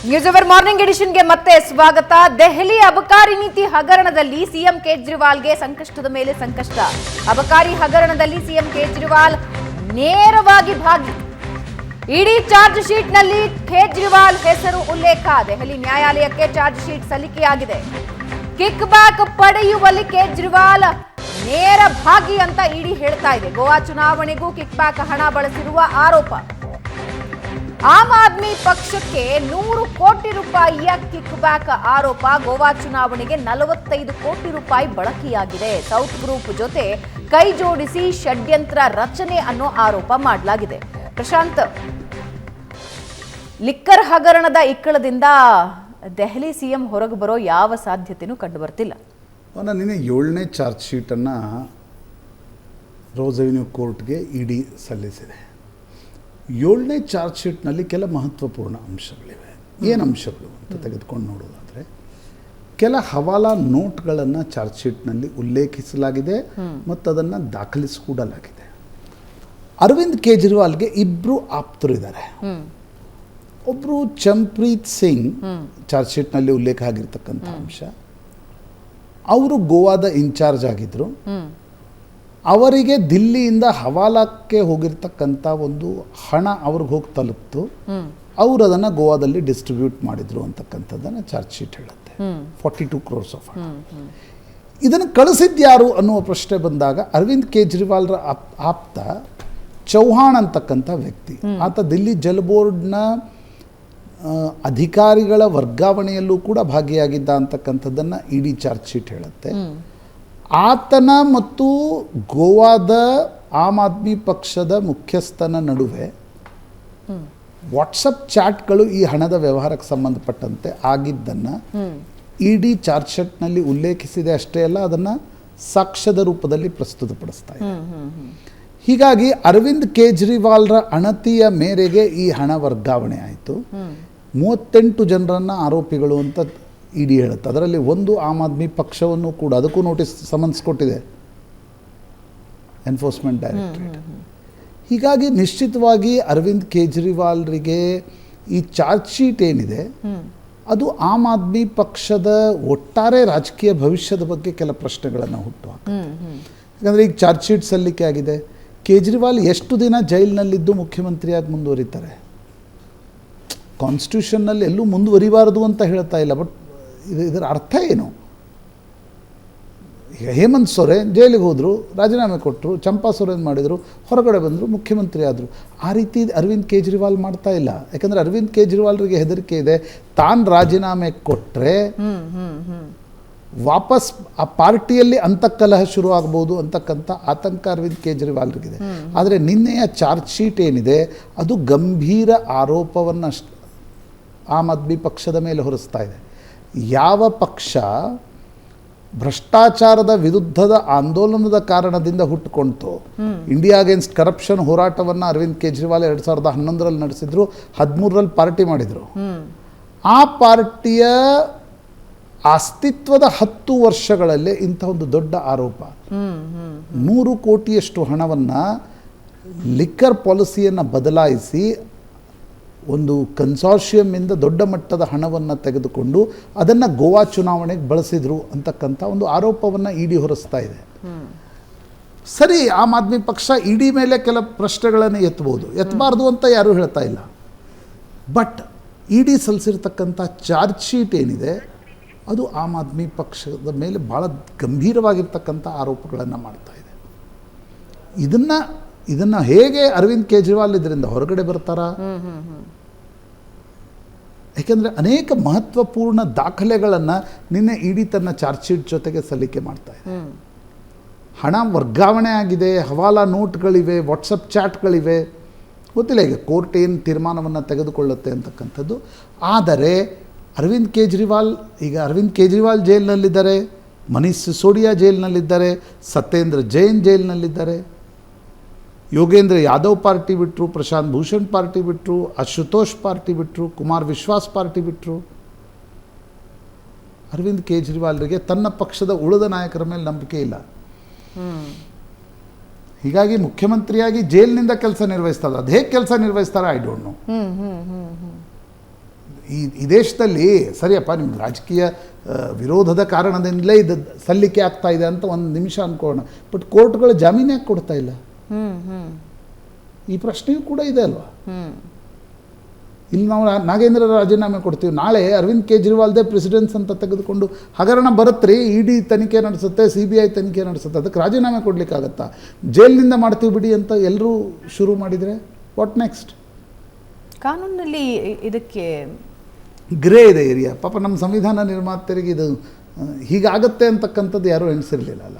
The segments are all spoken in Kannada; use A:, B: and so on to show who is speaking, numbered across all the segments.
A: ನ್ಯೂಸ್ ಅವರ್ ಮಾರ್ನಿಂಗ್ ಎಡಿಷನ್ಗೆ ಮತ್ತೆ ಸ್ವಾಗತ. ದೆಹಲಿ ಅಬಕಾರಿ ನೀತಿ ಹಗರಣದಲ್ಲಿ ಸಿಎಂ ಕೇಜ್ರಿವಾಲ್ಗೆ ಸಂಕಷ್ಟದ ಮೇಲೆ ಸಂಕಷ್ಟ. ಅಬಕಾರಿ ಹಗರಣದಲ್ಲಿ ಸಿಎಂ ಕೇಜ್ರಿವಾಲ್ ನೇರವಾಗಿ ಭಾಗಿ. ಇಡೀ ಚಾರ್ಜ್ ಶೀಟ್ನಲ್ಲಿ ಕೇಜ್ರಿವಾಲ್ ಹೆಸರು ಉಲ್ಲೇಖ. ದೆಹಲಿ ನ್ಯಾಯಾಲಯಕ್ಕೆ ಚಾರ್ಜ್ ಶೀಟ್ ಸಲ್ಲಿಕೆಯಾಗಿದೆ. ಕಿಕ್ ಬ್ಯಾಕ್ ಪಡೆಯುವಲ್ಲಿ ಕೇಜ್ರಿವಾಲ್ ನೇರ ಭಾಗಿ ಅಂತ ಇಡಿ ಹೇಳ್ತಾ ಇದೆ. ಗೋವಾ ಚುನಾವಣೆಗೂ ಕಿಕ್ ಬ್ಯಾಕ್ ಹಣ ಬಳಸಿರುವ ಆರೋಪ. ಆಮ್ ಆದ್ಮಿ ಪಕ್ಷಕ್ಕೆ 100 ಕೋಟಿ ರೂಪಾಯಿಯ ಕಿಕ್ ಬ್ಯಾಕ್ ಆರೋಪ. ಗೋವಾ ಚುನಾವಣೆಗೆ 45 ಕೋಟಿ ರೂಪಾಯಿ ಬಳಕೆಯಾಗಿದೆ. ಸೌತ್ ಗ್ರೂಪ್ ಜೊತೆ ಕೈ ಜೋಡಿಸಿ ಷಡ್ಯಂತ್ರ ರಚನೆ ಅನ್ನೋ ಆರೋಪ ಮಾಡಲಾಗಿದೆ. ಪ್ರಶಾಂತ್, ಲಿಕ್ಕರ್ ಹಗರಣದ ಇಕ್ಕಳದಿಂದ ದೆಹಲಿ ಸಿಎಂ ಹೊರಗೆ ಬರೋ ಯಾವ ಸಾಧ್ಯತೆನೂ ಕಂಡು ಬರ್ತಿಲ್ಲ.
B: ನಿನ್ನೆ 7ನೇ ಚಾರ್ಜ್ ಶೀಟನ್ನು ರೋಸ್ ಅವೆನ್ಯೂ ಕೋರ್ಟ್ಗೆ ಇಡಿ ಸಲ್ಲಿಸಿದೆ. 7ನೇ ಚಾರ್ಜ್ ಶೀಟ್ನಲ್ಲಿ ಕೆಲ ಮಹತ್ವಪೂರ್ಣ ಅಂಶಗಳಿವೆ. ಏನು ಅಂಶಗಳು ಅಂತ ತೆಗೆದುಕೊಂಡು ನೋಡೋದಾದರೆ, ಕೆಲ ಹವಾಲಾ ನೋಟ್ಗಳನ್ನು ಚಾರ್ಜ್ ಶೀಟ್ನಲ್ಲಿ ಉಲ್ಲೇಖಿಸಲಾಗಿದೆ ಮತ್ತು ಅದನ್ನು ದಾಖಲಿಸಿಕೊಡಲಾಗಿದೆ. ಅರವಿಂದ್ ಕೇಜ್ರಿವಾಲ್ಗೆ 2 ಆಪ್ತರು ಇದ್ದಾರೆ. ಒಬ್ಬರು ಚಂಪ್ರೀತ್ ಸಿಂಗ್, ಚಾರ್ಜ್ ಶೀಟ್ನಲ್ಲಿ ಉಲ್ಲೇಖ ಆಗಿರ್ತಕ್ಕಂಥ ಅಂಶ. ಅವರು ಗೋವಾದ ಇನ್ಚಾರ್ಜ್ ಆಗಿದ್ದರು. ಅವರಿಗೆ ದಿಲ್ಲಿಯಿಂದ ಹವಾಲಾಕ್ಕೆ ಹೋಗಿರ್ತಕ್ಕಂಥ ಒಂದು ಹಣ ಅವ್ರಿಗೆ ಹೋಗಿ ತಲುಪ್ತು. ಅವರು ಅದನ್ನು ಗೋವಾದಲ್ಲಿ ಡಿಸ್ಟ್ರಿಬ್ಯೂಟ್ ಮಾಡಿದ್ರು ಅಂತಕ್ಕಂಥದ್ದನ್ನು ಚಾರ್ಜ್ ಶೀಟ್ ಹೇಳುತ್ತೆ. 42 crores ಆಫ್ ಹಣ. ಇದನ್ನು ಕಳಿಸಿದ್ಯಾರು ಅನ್ನುವ ಪ್ರಶ್ನೆ ಬಂದಾಗ ಅರವಿಂದ್ ಕೇಜ್ರಿವಾಲ್ರ ಆಪ್ತ ಚೌಹಾಣ್ ಅಂತಕ್ಕಂಥ ವ್ಯಕ್ತಿ, ಆತ ದಿಲ್ಲಿ ಜಲ್ ಬೋರ್ಡ್ನ ಅಧಿಕಾರಿಗಳ ವರ್ಗಾವಣೆಯಲ್ಲೂ ಕೂಡ ಭಾಗಿಯಾಗಿದ್ದ ಅಂತಕ್ಕಂಥದ್ದನ್ನು ಇಡೀ ಚಾರ್ಜ್ ಶೀಟ್ ಹೇಳುತ್ತೆ. ಆತನ ಮತ್ತು ಗೋವಾದ ಆಮ್ ಆದ್ಮಿ ಪಕ್ಷದ ಮುಖ್ಯಸ್ಥನ ನಡುವೆ ವಾಟ್ಸಪ್ ಚಾಟ್ಗಳು ಈ ಹಣದ ವ್ಯವಹಾರಕ್ಕೆ ಸಂಬಂಧಪಟ್ಟಂತೆ ಆಗಿದ್ದನ್ನು ಇಡಿ ಚಾರ್ಜ್ ಶೀಟ್ನಲ್ಲಿ ಉಲ್ಲೇಖಿಸಿದೆ. ಅಷ್ಟೇ ಅಲ್ಲ, ಅದನ್ನು ಸಾಕ್ಷ್ಯದ ರೂಪದಲ್ಲಿ ಪ್ರಸ್ತುತಪಡಿಸ್ತಾ ಇದೆ. ಹೀಗಾಗಿ ಅರವಿಂದ್ ಕೇಜ್ರಿವಾಲ್ರ ಅಣತಿಯ ಮೇರೆಗೆ ಈ ಹಣ ವರ್ಗಾವಣೆ ಆಯಿತು. 38 ಜನರನ್ನು ಆರೋಪಿಗಳು ಅಂತ ಇಡಿ ಹೇಳುತ್ತೆ. ಅದರಲ್ಲಿ ಒಂದು ಆಮ್ ಆದ್ಮಿ ಪಕ್ಷವನ್ನು ಕೂಡ, ಅದಕ್ಕೂ ನೋಟಿಸ್ ಸಮನ್ಸ್ ಕೊಟ್ಟಿದೆ ಎನ್ಫೋರ್ಸ್ಮೆಂಟ್ ಡೈರೆಕ್ಟರೇಟ್. ಹೀಗಾಗಿ ನಿಶ್ಚಿತವಾಗಿ ಅರವಿಂದ್ ಕೇಜ್ರಿವಾಲ್ರಿಗೆ ಈ ಚಾರ್ಜ್ ಶೀಟ್ ಏನಿದೆ ಅದು ಆಮ್ ಆದ್ಮಿ ಪಕ್ಷದ ಒಟ್ಟಾರೆ ರಾಜಕೀಯ ಭವಿಷ್ಯದ ಬಗ್ಗೆ ಕೆಲ ಪ್ರಶ್ನೆಗಳನ್ನು ಹುಟ್ಟುಹಾಕ. ಯಾಕಂದರೆ ಈಗ ಚಾರ್ಜ್ ಶೀಟ್ ಸಲ್ಲಿಕೆ ಆಗಿದೆ. ಕೇಜ್ರಿವಾಲ್ ಎಷ್ಟು ದಿನ ಜೈಲಿನಲ್ಲಿದ್ದು ಮುಖ್ಯಮಂತ್ರಿಯಾಗಿ ಮುಂದುವರಿತಾರೆ? ಕಾನ್ಸ್ಟಿಟ್ಯೂಷನ್ನಲ್ಲಿ ಎಲ್ಲೂ ಮುಂದುವರಿಬಾರದು ಅಂತ ಹೇಳ್ತಾ ಇಲ್ಲ, ಬಟ್ ಇದರ ಅರ್ಥ ಏನು? ಈಗ ಹೇಮಂತ್ ಸೊರೇನ್ ಜೈಲಿಗೆ ಹೋದರು, ರಾಜೀನಾಮೆ ಕೊಟ್ಟರು, ಚಂಪಾ ಸೊರೇನ್ ಮಾಡಿದರು, ಹೊರಗಡೆ ಬಂದರು, ಮುಖ್ಯಮಂತ್ರಿ ಆದರು. ಆ ರೀತಿ ಅರವಿಂದ್ ಕೇಜ್ರಿವಾಲ್ ಮಾಡ್ತಾ ಇಲ್ಲ. ಯಾಕಂದರೆ ಅರವಿಂದ್ ಕೇಜ್ರಿವಾಲ್ರಿಗೆ ಹೆದರಿಕೆ ಇದೆ, ತಾನು ರಾಜೀನಾಮೆ ಕೊಟ್ಟರೆ ವಾಪಸ್ ಆ ಪಾರ್ಟಿಯಲ್ಲಿ ಅಂತಃಕಲಹ ಶುರು ಆಗ್ಬೋದು ಅಂತಕ್ಕಂಥ ಆತಂಕ ಅರವಿಂದ್ ಕೇಜ್ರಿವಾಲ್ರಿಗಿದೆ. ಆದರೆ ನಿನ್ನೆಯ ಚಾರ್ಜ್ ಶೀಟ್ ಏನಿದೆ ಅದು ಗಂಭೀರ ಆರೋಪವನ್ನು ಆಮ್ ಆದ್ಮಿ ಪಕ್ಷದ ಮೇಲೆ ಹೊರಿಸ್ತಾ ಇದೆ. ಯಾವ ಪಕ್ಷ ಭ್ರಷ್ಟಾಚಾರದ ವಿರುದ್ಧದ ಆಂದೋಲನದ ಕಾರಣದಿಂದ ಹುಟ್ಟುಕೊಂತು, ಇಂಡಿಯಾ ಅಗೇನ್ಸ್ಟ್ ಕರಪ್ಷನ್ ಹೋರಾಟವನ್ನು ಅರವಿಂದ್ ಕೇಜ್ರಿವಾಲ್ 2011ರಲ್ಲಿ ನಡೆಸಿದ್ರು, 13ರಲ್ಲಿ ಪಾರ್ಟಿ ಮಾಡಿದರು. ಆ ಪಾರ್ಟಿಯ ಅಸ್ತಿತ್ವದ 10 ವರ್ಷಗಳಲ್ಲೇ ಇಂಥ ಒಂದು ದೊಡ್ಡ ಆರೋಪ. 100 ಕೋಟಿಯಷ್ಟು ಹಣವನ್ನು ಲಿಕ್ಕರ್ ಪಾಲಿಸಿಯನ್ನು ಬದಲಾಯಿಸಿ ಒಂದು ಕನ್ಸಾರ್ಷಿಯಮ್ಮಿಂದ ದೊಡ್ಡ ಮಟ್ಟದ ಹಣವನ್ನು ತೆಗೆದುಕೊಂಡು ಅದನ್ನು ಗೋವಾ ಚುನಾವಣೆಗೆ ಬಳಸಿದರು ಅಂತಕ್ಕಂಥ ಒಂದು ಆರೋಪವನ್ನು ಇಡಿ ಹೊರಿಸ್ತಾ ಇದೆ. ಸರಿ, ಆಮ್ ಆದ್ಮಿ ಪಕ್ಷ ಇಡಿ ಮೇಲೆ ಕೆಲ ಪ್ರಶ್ನೆಗಳನ್ನು ಎತ್ತಬಹುದು, ಎತ್ತಬಾರ್ದು ಅಂತ ಯಾರೂ ಹೇಳ್ತಾ ಇಲ್ಲ. ಬಟ್ ಇಡಿ ಸಲ್ಲಿಸಿರ್ತಕ್ಕಂಥ ಚಾರ್ಜ್ ಶೀಟ್ ಏನಿದೆ ಅದು ಆಮ್ ಆದ್ಮಿ ಪಕ್ಷದ ಮೇಲೆ ಭಾಳ ಗಂಭೀರವಾಗಿರ್ತಕ್ಕಂಥ ಆರೋಪಗಳನ್ನು ಮಾಡ್ತಾ ಇದೆ. ಇದನ್ನು ಹೇಗೆ ಅರವಿಂದ್ ಕೇಜ್ರಿವಾಲ್ ಇದರಿಂದ ಹೊರಗಡೆ ಬರ್ತಾರಾ? ಯಾಕೆಂದರೆ ಅನೇಕ ಮಹತ್ವಪೂರ್ಣ ದಾಖಲೆಗಳನ್ನು ನಿನ್ನೆ ಇಡಿ ತನ್ನ ಚಾರ್ಜ್ ಶೀಟ್ ಜೊತೆಗೆ ಸಲ್ಲಿಕೆ ಮಾಡ್ತಾ ಇದೆ. ಹಣ ವರ್ಗಾವಣೆ ಆಗಿದೆ, ಹವಾಲಾ ನೋಟ್ಗಳಿವೆ, ವಾಟ್ಸಪ್ ಚಾಟ್ಗಳಿವೆ. ಗೊತ್ತಿಲ್ಲ ಈಗ ಕೋರ್ಟ್ ಏನು ತೀರ್ಮಾನವನ್ನು ತೆಗೆದುಕೊಳ್ಳುತ್ತೆ ಅಂತಕ್ಕಂಥದ್ದು. ಆದರೆ ಅರವಿಂದ್ ಕೇಜ್ರಿವಾಲ್ ಜೈಲಿನಲ್ಲಿದ್ದಾರೆ, ಮನೀಶ್ ಸಿಸೋಡಿಯಾ ಜೈಲಿನಲ್ಲಿದ್ದಾರೆ, ಸತ್ಯೇಂದ್ರ ಜೈನ್ ಜೈಲಿನಲ್ಲಿದ್ದಾರೆ, ಯೋಗೇಂದ್ರ ಯಾದವ್ ಪಾರ್ಟಿ ಬಿಟ್ಟರು, ಪ್ರಶಾಂತ್ ಭೂಷಣ್ ಪಾರ್ಟಿ ಬಿಟ್ಟರು, ಅಶುತೋಷ್ ಪಾರ್ಟಿ ಬಿಟ್ಟರು, ಕುಮಾರ್ ವಿಶ್ವಾಸ್ ಪಾರ್ಟಿ ಬಿಟ್ಟರು. ಅರವಿಂದ್ ಕೇಜ್ರಿವಾಲ್ರಿಗೆ ತನ್ನ ಪಕ್ಷದ ಉಳಿದ ನಾಯಕರ ಮೇಲೆ ನಂಬಿಕೆ ಇಲ್ಲ. ಹೀಗಾಗಿ ಮುಖ್ಯಮಂತ್ರಿಯಾಗಿ ಜೈಲಿನಿಂದ ಕೆಲಸ ನಿರ್ವಹಿಸ್ತಾರೆ. ಅದು ಹೇಗೆ ಕೆಲಸ ನಿರ್ವಹಿಸ್ತಾರೆ ಐ ಡೋಂಟ್ ನೋ. ಈ ದೇಶದಲ್ಲಿ ಸರಿಯಪ್ಪ ನಿಮ್ಮ ರಾಜಕೀಯ ವಿರೋಧದ ಕಾರಣದಿಂದಲೇ ಇದು ಸಲ್ಲಿಕೆ ಆಗ್ತಾ ಇದೆ ಅಂತ ಒಂದು ನಿಮಿಷ ಅಂದ್ಕೊಳ್ಳೋಣ. ಬಟ್ ಕೋರ್ಟ್ಗಳು ಜಾಮೀನು ಯಾಕೆ ಕೊಡ್ತಾ ಇಲ್ಲ? ಈ ಪ್ರಶ್ನೆಯೂ ಕೂಡ ಇದೆ ಅಲ್ವಾ? ಇಲ್ಲಿ ನಾವು ನಾಗೇಂದ್ರ ರಾಜೀನಾಮೆ ಕೊಡ್ತೀವಿ, ನಾಳೆ ಅರವಿಂದ್ ಕೇಜ್ರಿವಾಲ್ದೇ ಪ್ರೆಸಿಡೆನ್ಸ್ ಅಂತ ತೆಗೆದುಕೊಂಡು ಹಗರಣ ಬರುತ್ತ್ರಿ, ಇಡಿ ತನಿಖೆ ನಡೆಸುತ್ತೆ, CBI ತನಿಖೆ ನಡೆಸುತ್ತೆ, ಅದಕ್ಕೆ ರಾಜೀನಾಮೆ ಕೊಡಲಿಕ್ಕಾಗತ್ತಾ? ಜೈಲಿನಿಂದ ಮಾಡ್ತೀವಿ ಬಿಡಿ ಅಂತ ಎಲ್ಲರೂ ಶುರು ಮಾಡಿದರೆ ವಾಟ್ ನೆಕ್ಸ್ಟ್?
A: ಕಾನೂನಲ್ಲಿ ಇದಕ್ಕೆ
B: ಗ್ರೇ ಇದೆ ಏರಿಯಾ. ಪಾಪ ನಮ್ಮ ಸಂವಿಧಾನ ನಿರ್ಮಾತರಿಗೆ ಇದು ಹೀಗಾಗತ್ತೆ ಅಂತಕ್ಕಂಥದ್ದು ಯಾರೂ ಎಣಿಸಿರಲಿಲ್ಲ ಅಲ್ಲ.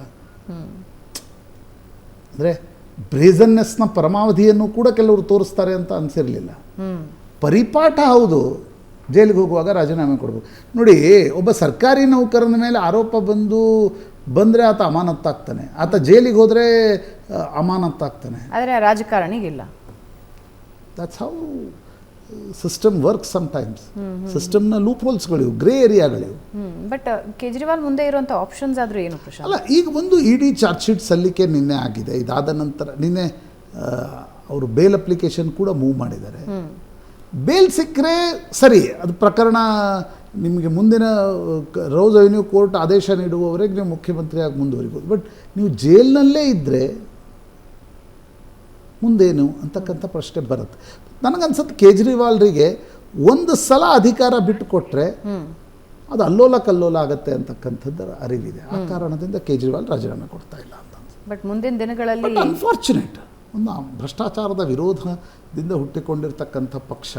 B: ಅಂದರೆ ಬ್ರೇಸನ್ನೆಸ್ನ ಪರಮಾವಧಿಯನ್ನು ಕೂಡ ಕೆಲವರು ತೋರಿಸ್ತಾರೆ ಅಂತ ಅನಿಸಿರಲಿಲ್ಲ. ಪರಿಪಾಠ ಹೌದು, ಜೈಲಿಗೆ ಹೋಗುವಾಗ ರಾಜೀನಾಮೆ ಕೊಡಬೇಕು. ನೋಡಿ, ಒಬ್ಬ ಸರ್ಕಾರಿ ನೌಕರನ ಮೇಲೆ ಆರೋಪ ಬಂದರೆ ಆತ ಅಮಾನತ್ತಾಗ್ತಾನೆ, ಆತ ಜೈಲಿಗೆ ಹೋದರೆ ಅಮಾನತ್ತಾಗ್ತಾನೆ.
A: ಆದರೆ ರಾಜಕಾರಣಿಗಿಲ್ಲ.
B: That's how system work sometimes. ಸಿಸ್ಟಮ್ನ ಲೂಪ್ ಹೋಲ್ಸ್ಗಳಿವು, ಗ್ರೇ ಏರಿಯಾಗಳಿವು.
A: ಬಟ್ ಕೇಜ್ರಿವಾಲ್ ಮುಂದೆ ಇರುವಂಥ ಆಪ್ಷನ್ಸ್ ಆದರೂ ಏನು ಪ್ರಶ್ನೆ
B: ಅಲ್ಲ? ಈಗ ಒಂದು ಇಡಿ ಚಾರ್ಜ್ ಶೀಟ್ ಸಲ್ಲಿಕೆ ನಿನ್ನೆ ಆಗಿದೆ. ಇದಾದ ನಂತರ ನಿನ್ನೆ ಅವರು ಬೇಲ್ ಅಪ್ಲಿಕೇಶನ್ ಕೂಡ ಮೂವ್ ಮಾಡಿದ್ದಾರೆ. ಬೇಲ್ ಸಿಕ್ಕರೆ ಸರಿ, ಅದು ಪ್ರಕರಣ ನಿಮಗೆ ಮುಂದಿನ ರೋಸ್ ಅವೆನ್ಯೂ ಕೋರ್ಟ್ ಆದೇಶ ನೀಡುವವರೆಗೆ ನೀವು ಮುಖ್ಯಮಂತ್ರಿಯಾಗಿ ಮುಂದುವರಿಬೋದು. ಬಟ್ ನೀವು ಜೈಲಿನಲ್ಲೇ ಇದ್ದರೆ ಮುಂದೇನು ಅಂತಕ್ಕಂಥ ಪ್ರಶ್ನೆ ಬರುತ್ತೆ. ನನಗನ್ಸುತ್ತೆ ಕೇಜ್ರಿವಾಲ್ರಿಗೆ ಒಂದು ಸಲ ಅಧಿಕಾರ ಬಿಟ್ಟು ಕೊಟ್ಟರೆ ಅದು ಅಲ್ಲೋಲ ಕಲ್ಲೋಲ ಆಗುತ್ತೆ ಅಂತಕ್ಕಂಥದ್ದು ಅರಿವಿದೆ. ಆ ಕಾರಣದಿಂದ ಕೇಜ್ರಿವಾಲ್ ರಾಜೀನಾಮೆ ಕೊಡ್ತಾ ಇಲ್ಲ ಅಂತ.
A: ಬಟ್ ಮುಂದಿನ ದಿನಗಳಲ್ಲಿ
B: ಅನ್ಫಾರ್ಚುನೇಟ್, ಒಂದು ಭ್ರಷ್ಟಾಚಾರದ ವಿರೋಧದಿಂದ ಹುಟ್ಟಿಕೊಂಡಿರ್ತಕ್ಕಂಥ ಪಕ್ಷ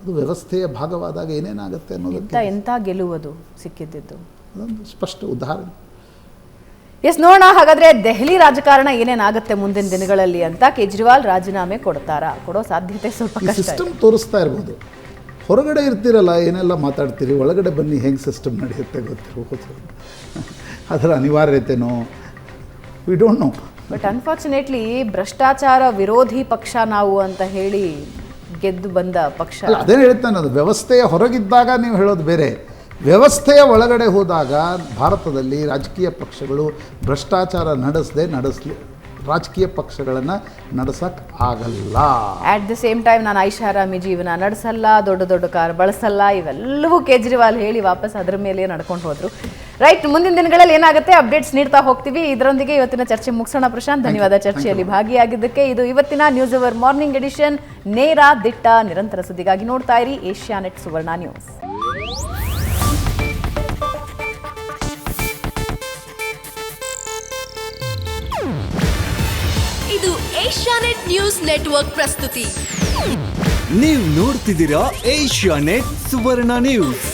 B: ಅದು ವ್ಯವಸ್ಥೆಯ ಭಾಗವಾದಾಗ ಏನೇನಾಗುತ್ತೆ ಅನ್ನೋದಕ್ಕೆ
A: ಎಂಥ ಗೆಲುವುದು ಸಿಕ್ಕಿದ್ದು
B: ಅದೊಂದು ಸ್ಪಷ್ಟ ಉದಾಹರಣೆ.
A: ಎಸ್, ನೋಡೋಣ ಹಾಗಾದ್ರೆ ದೆಹಲಿ ರಾಜಕಾರಣ ಏನೇನಾಗುತ್ತೆ ಮುಂದಿನ ದಿನಗಳಲ್ಲಿ ಅಂತ. ಕೇಜ್ರಿವಾಲ್ ರಾಜೀನಾಮೆ ಕೊಡೋ ಸಾಧ್ಯತೆ ಸ್ವಲ್ಪ ಕಷ್ಟ.
B: ಸಿಸ್ಟಮ್ ತೋರಿಸ್ತಾ ಇರ್ಬೋದು, ಹೊರಗಡೆ ಇರ್ತೀರಲ್ಲ ಏನೆಲ್ಲ ಮಾತಾಡ್ತೀರಿ, ಒಳಗಡೆ ಬನ್ನಿ ಹೆಂಗೆ ಸಿಸ್ಟಮ್ ನಡೆಯುತ್ತೆ ಗೊತ್ತಿರ್ಬೋದು. ಅದರ ಅನಿವಾರ್ಯತೆನೋ we don't know.
A: But unfortunately ಭ್ರಷ್ಟಾಚಾರ ವಿರೋಧಿ ಪಕ್ಷ ನಾವು ಅಂತ ಹೇಳಿ ಗೆದ್ದು ಬಂದ ಪಕ್ಷ.
B: ಅದೇ ಹೇಳ್ತಾನೆ, ಅದು ವ್ಯವಸ್ಥೆಯ ಹೊರಗಿದ್ದಾಗ ನೀವು ಹೇಳೋದು ಬೇರೆ, ವ್ಯವಸ್ಥೆಯ ಒಳಗಡೆ ಹೋದಾಗ ಭಾರತದಲ್ಲಿ ರಾಜಕೀಯ ಪಕ್ಷಗಳು ಭ್ರಷ್ಟಾಚಾರ ನಡೆಸಲಿ ರಾಜಕೀಯ ಪಕ್ಷಗಳನ್ನು ನಡೆಸಕ್ಕೆ ಆಗಲ್ಲ.
A: ಆಟ್ ದ ಸೇಮ್ ಟೈಮ್ ನಾನು ಐಷಾರಾಮಿ ಜೀವನ ನಡೆಸಲ್ಲ, ದೊಡ್ಡ ದೊಡ್ಡ ಕಾರ್ ಬಳಸಲ್ಲ, ಇವೆಲ್ಲವೂ ಕೇಜ್ರಿವಾಲ್ ಹೇಳಿ ವಾಪಸ್ ಅದರ ಮೇಲೆ ನಡ್ಕೊಂಡು ಹೋದ್ರು. ರೈಟ್, ಮುಂದಿನ ದಿನಗಳಲ್ಲಿ ಏನಾಗುತ್ತೆ ಅಪ್ಡೇಟ್ಸ್ ನೀಡ್ತಾ ಹೋಗ್ತೀವಿ. ಇದರೊಂದಿಗೆ ಇವತ್ತಿನ ಚರ್ಚೆ ಮುಗಿಸೋಣ. ಪ್ರಶಾಂತ್, ಧನ್ಯವಾದ ಚರ್ಚೆಯಲ್ಲಿ ಭಾಗಿಯಾಗಿದ್ದಕ್ಕೆ. ಇದು ಇವತ್ತಿನ ನ್ಯೂಸ್ ಅವರ್ ಮಾರ್ನಿಂಗ್ ಎಡಿಷನ್. ನೇರ ದಿಟ್ಟ ನಿರಂತರ ಸುದ್ದಿಗಾಗಿ ನೋಡ್ತಾ ಇರಿ ಏಷ್ಯಾನೆಟ್ ಸುವರ್ಣ ನ್ಯೂಸ್.
C: ಇದು ಏಷ್ಯಾನೆಟ್ ನ್ಯೂಸ್ ನೆಟ್ವರ್ಕ್ ಪ್ರಸ್ತುತಿ.
D: ನೀವು ನೋಡ್ತಿದ್ದೀರಾ ಏಷ್ಯಾನೆಟ್ ಸುವರ್ಣ ನ್ಯೂಸ್.